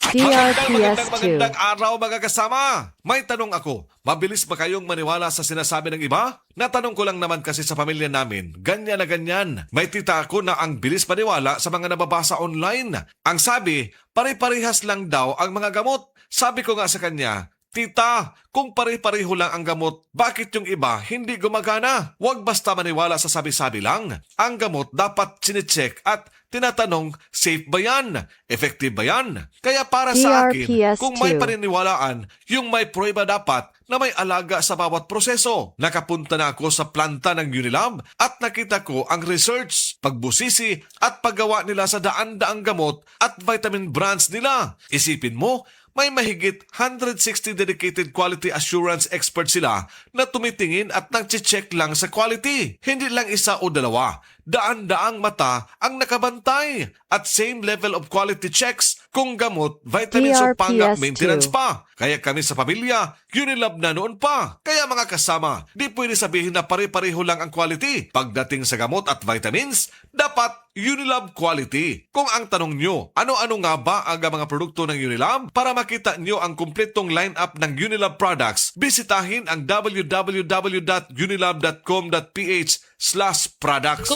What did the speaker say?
Magandang araw mga kasama. May tanong ako, mabilis ba kayong maniwala sa sinasabi ng iba? Natanong ko lang naman kasi sa pamilya namin, ganyan na ganyan. May tita ako na ang bilis maniwala sa mga nababasa online. Ang sabi, pare-parehas lang daw ang mga gamot. Sabi ko nga sa kanya, Tita, kung pare-pareho lang ang gamot, bakit yung iba hindi gumagana? Huwag basta maniwala sa sabi-sabi lang. Ang gamot dapat chinecheck at tinatanong, safe ba yan? Effective ba yan? Kaya para sa akin, kung may paniniwalaan, yung may prueba dapat na may alaga sa bawat proseso. Nakapunta na ako sa planta ng Unilab at nakita ko ang research, pagbusisi at paggawa nila sa daan-daang gamot at vitamin brands nila. Isipin mo, may mahigit 160 dedicated quality assurance experts sila na tumitingin at nag-check lang sa quality. Hindi lang isa o dalawa. Daan-daang mata ang nakabantay at same level of quality checks kung gamot, vitamins o pangak maintenance pa. Kaya kami sa pamilya, Unilab na noon pa. Kaya mga kasama, di pwede sabihin na pare-pareho lang ang quality. Pagdating sa gamot at vitamins, dapat Unilab quality. Kung ang tanong nyo, ano-ano nga ba ang mga produkto ng Unilab? Para makita nyo ang kumpletong lineup ng Unilab products, bisitahin ang www.unilab.com.ph/products.